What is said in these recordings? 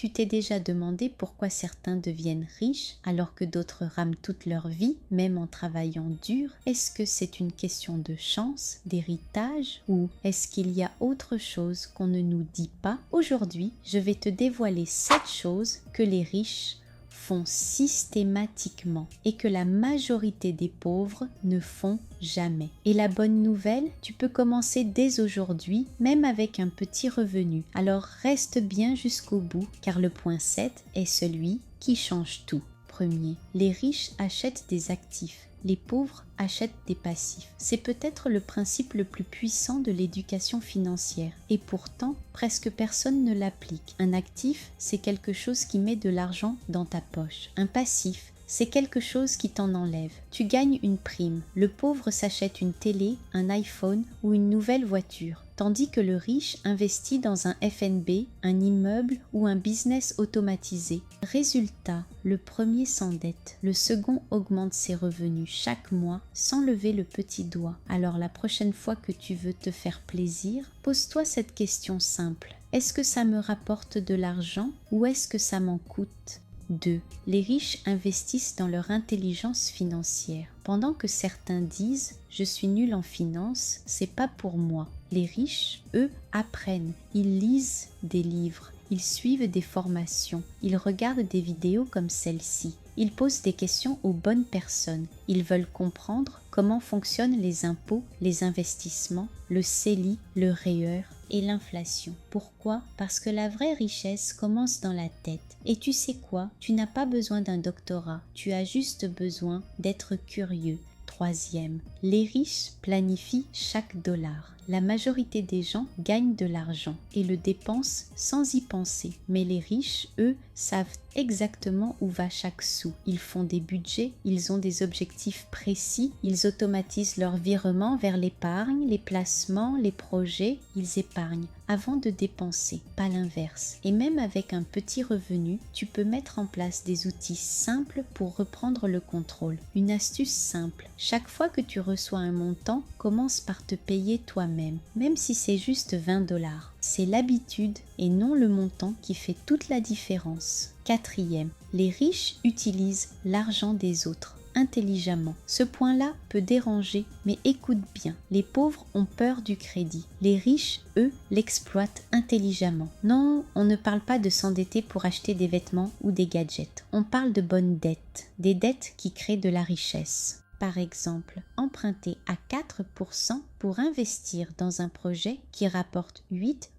tu t'es déjà demandé pourquoi certains deviennent riches alors que d'autres rament toute leur vie, même en travaillant dur? Est-ce que c'est une question de chance, d'héritage, ou est-ce qu'il y a autre chose qu'on ne nous dit pas? Aujourd'hui, je vais te dévoiler 7 choses que les riches font systématiquement et que la majorité des pauvres ne font jamais. Et la bonne nouvelle, tu peux commencer dès aujourd'hui, même avec un petit revenu. Alors reste bien jusqu'au bout, car le point 7 est celui qui change tout. Premier, les riches achètent des actifs. Les pauvres achètent des passifs. C'est peut-être le principe le plus puissant de l'éducation financière. Et pourtant, presque personne ne l'applique. Un actif, c'est quelque chose qui met de l'argent dans ta poche. Un passif, c'est quelque chose qui t'en enlève. Tu gagnes une prime. Le pauvre s'achète une télé, un iPhone ou une nouvelle voiture, tandis que le riche investit dans un FNB, un immeuble ou un business automatisé. Résultat, le premier s'endette, le second augmente ses revenus chaque mois sans lever le petit doigt. Alors la prochaine fois que tu veux te faire plaisir, pose-toi cette question simple. Est-ce que ça me rapporte de l'argent ou est-ce que ça m'en coûte ? 2. Les riches investissent dans leur intelligence financière. Pendant que certains disent « je suis nul en finance, c'est pas pour moi », les riches, eux, apprennent, ils lisent des livres, ils suivent des formations, ils regardent des vidéos comme celle-ci, ils posent des questions aux bonnes personnes, ils veulent comprendre comment fonctionnent les impôts, les investissements, le CELI, le REER et l'inflation. Pourquoi? Parce que la vraie richesse commence dans la tête. Et tu sais quoi? Tu n'as pas besoin d'un doctorat, tu as juste besoin d'être curieux. 3e, les riches planifient chaque dollar. La majorité des gens gagnent de l'argent et le dépensent sans y penser. Mais les riches, eux, savent exactement où va chaque sou. Ils font des budgets, ils ont des objectifs précis, ils automatisent leurs virements vers l'épargne, les placements, les projets, ils épargnent avant de dépenser, pas l'inverse. Et même avec un petit revenu, tu peux mettre en place des outils simples pour reprendre le contrôle. Une astuce simple, chaque fois que tu reçois un montant, commence par te payer toi-même, même si c'est juste 20 $. C'est l'habitude et non le montant qui fait toute la différence. 4e, les riches utilisent l'argent des autres intelligemment. Ce point-là peut déranger, mais écoute bien, les pauvres ont peur du crédit. Les riches, eux, l'exploitent intelligemment. Non, on ne parle pas de s'endetter pour acheter des vêtements ou des gadgets. On parle de bonnes dettes, des dettes qui créent de la richesse. Par exemple, emprunter à 4% pour investir dans un projet qui rapporte 8%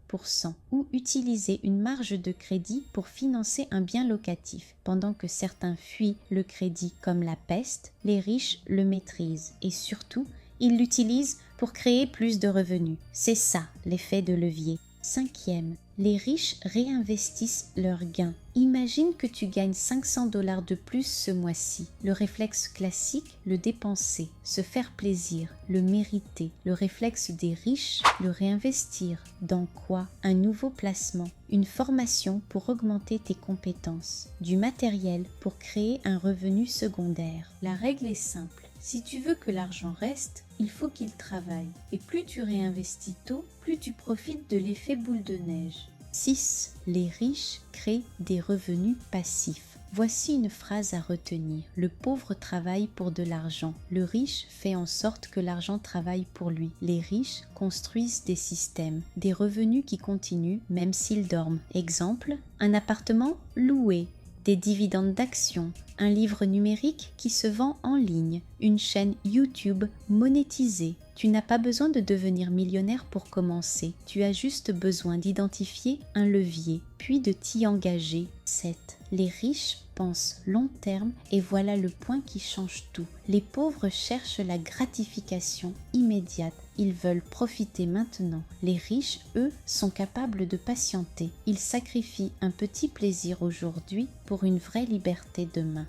ou utiliser une marge de crédit pour financer un bien locatif. Pendant que certains fuient le crédit comme la peste, les riches le maîtrisent et surtout, ils l'utilisent pour créer plus de revenus. C'est ça l'effet de levier. 5e, les riches réinvestissent leurs gains. Imagine que tu gagnes 500 $ de plus ce mois-ci. Le réflexe classique, le dépenser, se faire plaisir, le mériter. Le réflexe des riches, le réinvestir. Dans quoi? Un nouveau placement, une formation pour augmenter tes compétences, du matériel pour créer un revenu secondaire. La règle est simple. Si tu veux que l'argent reste, il faut qu'il travaille. Et plus tu réinvestis tôt, plus tu profites de l'effet boule de neige. 6. Les riches créent des revenus passifs. Voici une phrase à retenir. Le pauvre travaille pour de l'argent. Le riche fait en sorte que l'argent travaille pour lui. Les riches construisent des systèmes, des revenus qui continuent même s'ils dorment. Exemple, un appartement loué, des dividendes d'actions, un livre numérique qui se vend en ligne, une chaîne YouTube monétisée. Tu n'as pas besoin de devenir millionnaire pour commencer. Tu as juste besoin d'identifier un levier, puis de t'y engager. 7. Les riches pensent long terme et voilà le point qui change tout. Les pauvres cherchent la gratification immédiate. Ils veulent profiter maintenant. Les riches, eux, sont capables de patienter. Ils sacrifient un petit plaisir aujourd'hui pour une vraie liberté demain.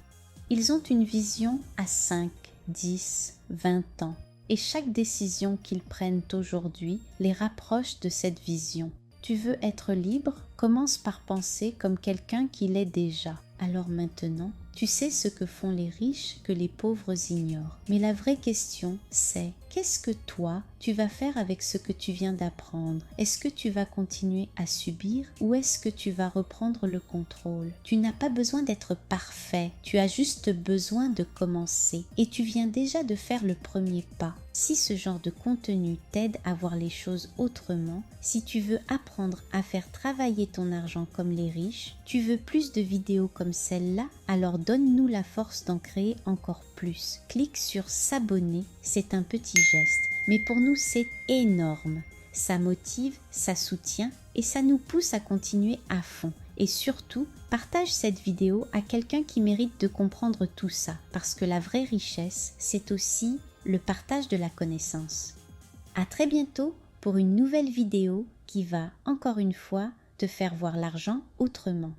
Ils ont une vision à 5, 10, 20 ans. Et chaque décision qu'ils prennent aujourd'hui les rapproche de cette vision. Tu veux être libre? Commence par penser comme quelqu'un qui l'est déjà. Alors maintenant, tu sais ce que font les riches que les pauvres ignorent. Mais la vraie question, c'est qu'est-ce que toi, tu vas faire avec ce que tu viens d'apprendre? Est-ce que tu vas continuer à subir ou est-ce que tu vas reprendre le contrôle? Tu n'as pas besoin d'être parfait, tu as juste besoin de commencer et tu viens déjà de faire le premier pas. Si ce genre de contenu t'aide à voir les choses autrement, si tu veux apprendre à faire travailler ton argent comme les riches, tu veux plus de vidéos comme celle-là, alors donne-nous la force d'en créer encore plus. Clique sur s'abonner, c'est un petit geste, mais pour nous c'est énorme. Ça motive, ça soutient et ça nous pousse à continuer à fond. Et surtout, partage cette vidéo à quelqu'un qui mérite de comprendre tout ça, parce que la vraie richesse, c'est aussi le partage de la connaissance. À très bientôt pour une nouvelle vidéo qui va, encore une fois, te faire voir l'argent autrement.